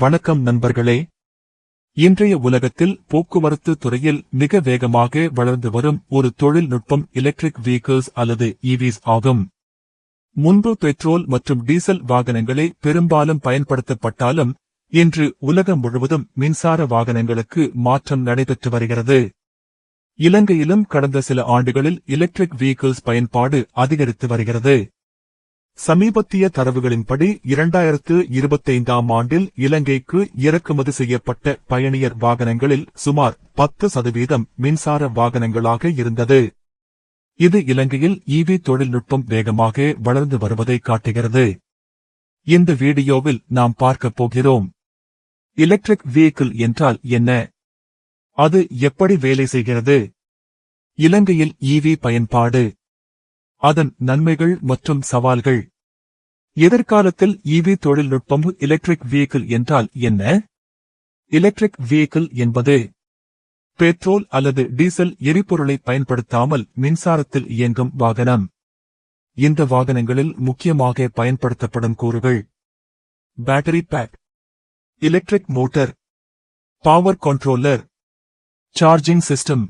வணக்கம் நண்பர்களே. இன்றைய உலகத்தில் போக்குவரத்து துறையில் மிக வேகமாக வளர்ந்து வரும் ஒரு தொழில்நுட்பம் எலக்ட்ரிக் வெஹிக்கிள்ஸ் அல்லது EVs ஆகும். முன்பு பெட்ரோல் மற்றும் டீசல் வாகனங்களே பெரும்பாலும் பயன்படுத்தப்பட்டாலும் இன்று உலகம் முழுவதும் மின்சார வாகனங்களுக்கு மாற்றம் நடைபெற்று வருகிறது. இலங்கையிலும் கடந்த சில ஆண்டுகளில் எலக்ட்ரிக் வெஹிக்கிள்ஸ் பயன்பாடு அதிகரித்து வருகிறது. சமீபத்திய தரவுகளின்படி 2025ஆம் ஆண்டில் இலங்கைக்கு இறக்குமதி செய்யப்பட்ட பயணியர் வாகனங்களில் சுமார் 10% மின்சார வாகனங்களாக இருந்தது. இது இலங்கையில் EV தொழில்நுட்பம் வேகமாக வளர்ந்து வருவதை காட்டுகிறது. இந்த வீடியோவில் நாம் பார்க்கப் போகிறோம். எலக்ட்ரிக் வெஹிக்கிள் என்றால் என்ன? அது எப்படி வேலை செய்கிறது? இலங்கையில் EV பயன்பாடு, அதன் நன்மைகள் மற்றும் சவால்கள். எதிர்காலத்தில் EV தொழில்நுட்பம் எலக்ட்ரிக் வெஹிக்கிள் என்றால் என்ன? எலக்ட்ரிக் வெஹிக்கிள் என்பது பெட்ரோல் அல்லது டீசல் எரிபொருளை பயன்படுத்தாமல் மின்சாரத்தில் இயங்கும் வாகனம். இந்த வாகனங்களில் முக்கியமாக பயன்படுத்தப்படும் கூறுகள்: battery pack, electric motor, power controller, charging system.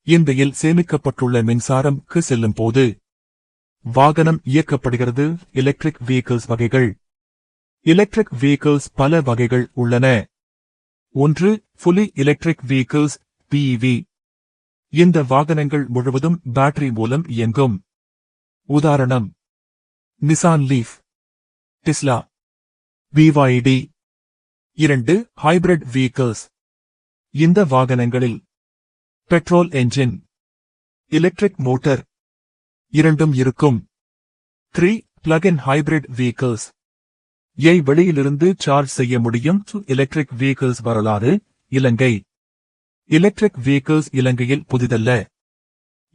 இந்தையில் சேமிக்கப்பட்டுள்ள மின்சாரம் செல்லும் போது வாகனம் இயக்கப்படுகிறது. எலக்ட்ரிக் வெஹிக்கிள்ஸ் வகைகள். எலக்ட்ரிக் வெஹிக்கிள்ஸ் பல வகைகள் உள்ளன. 1. Fully electric vehicles BEV. இந்த வாகனங்கள் முழுவதும் பேட்டரி மூலம் இயங்கும். உதாரணம்: Nissan Leaf, Tesla, BYD. 2. Hybrid vehicles. இந்த வாகனங்களில் பெட்ரோல் என்ஜின், எலக்ட்ரிக் மோட்டார் இரண்டும் இருக்கும். 3. Plug in hybrid vehicles. வெளியிலிருந்து சார்ஜ் செய்ய முடியும். எலக்ட்ரிக் வெஹிக்கிள்ஸ் வரலாறு. இலங்கை. எலக்ட்ரிக் வெஹிக்கிள்ஸ் இலங்கையில் புதிதல்ல.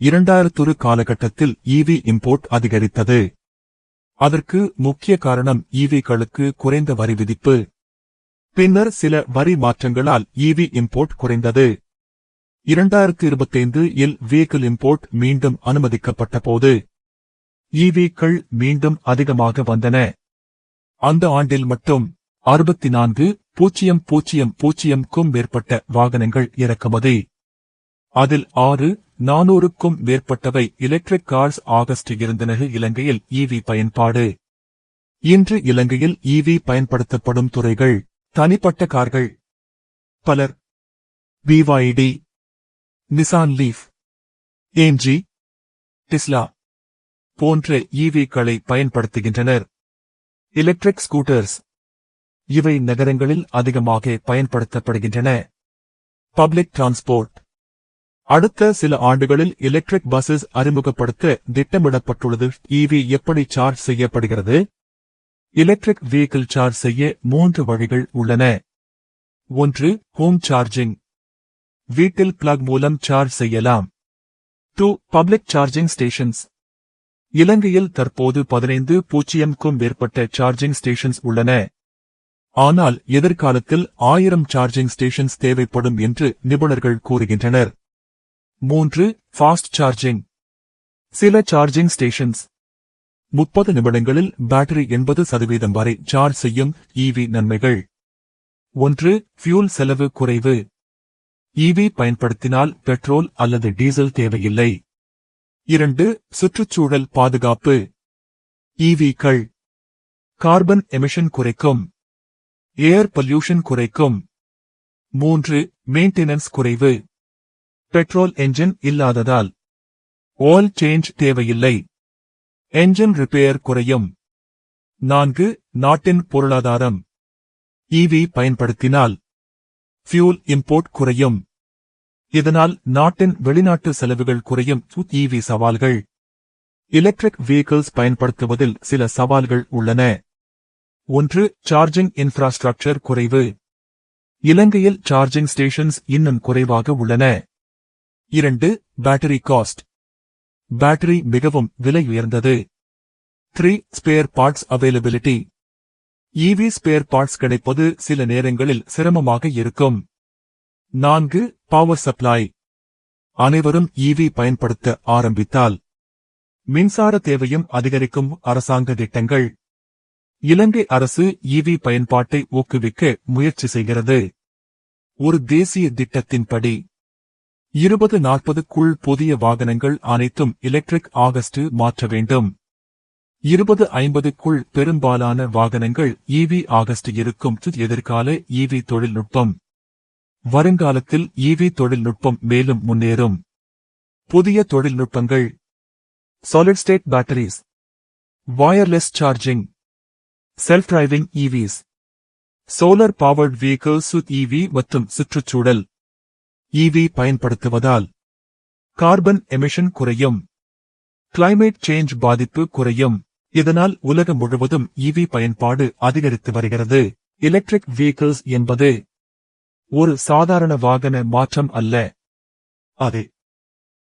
2000 காலகட்டத்தில் EV இம்போர்ட் அதிகரித்தது. அதற்கு முக்கிய காரணம் EV-களுக்கு குறைந்த வரி விதிப்பு. பின்னர் சில வரி மாற்றங்களால் EV இம்போர்ட் குறைந்தது. 2025இல் வெஹிக்கிள் இம்போர்ட் மீண்டும் அனுமதிக்கப்பட்ட போது EV-க்கள் மீண்டும் அதிகமாக வந்தன. அந்த ஆண்டில் மட்டும் 64,000க்கும் மேற்பட்ட வாகனங்கள் இறக்குமதி. அதில் 6,400க்கும் மேற்பட்டவை எலக்ட்ரிக் கார்ஸ் ஆகஸ்ட் இருந்தன. இலங்கையில் EV பயன்பாடு. இன்று இலங்கையில் EV பயன்படுத்தப்படும் துறைகள்: தனிப்பட்ட கார்கள், பலர் BYD, Nissan leaf, AMG, Tesla போன்ற EV-க்களை பயன்படுத்துகின்றனர். Electric scooters. இவை நகரங்களில் அதிகமாக பயன்படுத்தப்படுகின்றன. Public transport. அடுத்த சில ஆண்டுகளில் எலக்ட்ரிக் பஸ்ஸஸ் அறிமுகப்படுத்த திட்டமிடப்பட்டுள்ளது. EV எப்படி சார்ஜ் செய்யப்படுகிறது? எலக்ட்ரிக் வெஹிக்கிள் சார்ஜ் செய்ய 3 வழிகள் உள்ளன. 1. Home charging. வீட்டில் பிளக் மூலம் சார்ஜ் செய்யலாம். 2. Public charging stations. இலங்கையில் தற்போது 15,000க்கும் மேற்பட்ட சார்ஜிங் ஸ்டேஷன்ஸ் உள்ளன. ஆனால் எதிர்காலத்தில் 1000 சார்ஜிங் ஸ்டேஷன்ஸ் தேவைப்படும் என்று நிபுணர்கள் கூறுகின்றனர். 3. Fast charging. சில சார்ஜிங் ஸ்டேஷன்ஸ் 30 நிமிடங்களில் பேட்டரி 80% வரை சார்ஜ் செய்யும். EV நன்மைகள்: 1. ஃபியூல் செலவு குறைவு. EV பயன்படுத்தினால் பெட்ரோல் அல்லது டீசல் தேவையில்லை. 2. சுற்றுச்சூழல் பாதுகாப்பு. EV-க்கள் கார்பன் எமிஷன் குறைக்கும், ஏர் பொல்யூஷன் குறைக்கும். 3. மெயின்டெனன்ஸ் குறைவு. பெட்ரோல் என்ஜின் இல்லாததால் ஆயில் சேஞ்ச் தேவையில்லை. என்ஜின் ரிப்பேர் குறையும். 4. நாட்டின் பொருளாதாரம். EV பயன்படுத்தினால் ஃபியூல் இம்போர்ட் குறையும். இதனால் நாட்டின் வெளிநாட்டு செலவுகள் குறையும். EV சவால்கள். எலக்ட்ரிக் வெஹிக்கிள்ஸ் பயன்படுத்துவதில் சில சவால்கள் உள்ளன. 1. சார்ஜிங் இன்ஃப்ராஸ்ட்ரக்சர் குறைவு. இலங்கையில் சார்ஜிங் ஸ்டேஷன்ஸ் இன்னும் குறைவாக உள்ளன. 2. Battery cost. பேட்டரி மிகவும் விலை உயர்ந்தது. 3. Spare parts availability. EV spare parts கிடைப்பது சில நேரங்களில் சிரமமாக இருக்கும். 4. Power supply. அனைவரும் EV பயன்படுத்த ஆரம்பித்தால் மின்சார தேவையும் அதிகரிக்கும். அரசாங்க திட்டங்கள். இலங்கை அரசு ஈவி பயன்பாட்டை ஊக்குவிக்க முயற்சி செய்கிறது. ஒரு தேசிய திட்டத்தின்படி 2040க்குள் புதிய வாகனங்கள் அனைத்தும் எலக்ட்ரிக் ஆகஸ்ட் மாற்ற வேண்டும். 2050க்குள் பெரும்பாலான வாகனங்கள் ஈவி ஆகஸ்ட் இருக்கும். எதிர்கால ஈவி தொழில்நுட்பம். வருங்காலத்தில் ஈவி தொழில்நுட்பம் மேலும் முன்னேறும். புதிய தொழில்நுட்பங்கள்: solid state batteries, wireless charging, self driving ஈவிஸ், solar powered vehicles. EV மற்றும் சுற்றுச்சூழல். ஈவி பயன்படுத்துவதால் கார்பன் எமிஷன் குறையும். கிளைமேட் சேஞ்ச் பாதிப்பு குறையும். இதனால் உலகம் முழுவதும் ஈவி பயன்பாடு அதிகரித்து வருகிறது. எலக்ட்ரிக் வெஹிக்கிள்ஸ் என்பது ஒரு சாதாரண வாகன மாற்றம் அல்ல. அது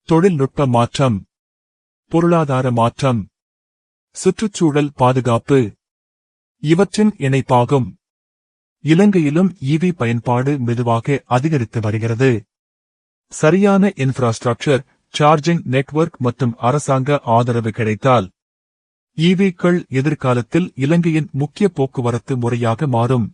தொழில்நுட்ப மாற்றம், பொருளாதார மாற்றம், சுற்றுச்சூழல் பாதுகாப்பு இவற்றின் இணைப்பாகும். இலங்கையிலும் ஈவி பயன்பாடு மெதுவாக அதிகரித்து வருகிறது. சரியான இன்ஃப்ராஸ்ட்ரக்சர், சார்ஜிங் நெட்வொர்க் மற்றும் அரசாங்க ஆதரவு கிடைத்தால் ஈவிக்கள் எதிர்காலத்தில் இலங்கையின் முக்கிய போக்குவரத்து முறையாக மாறும்.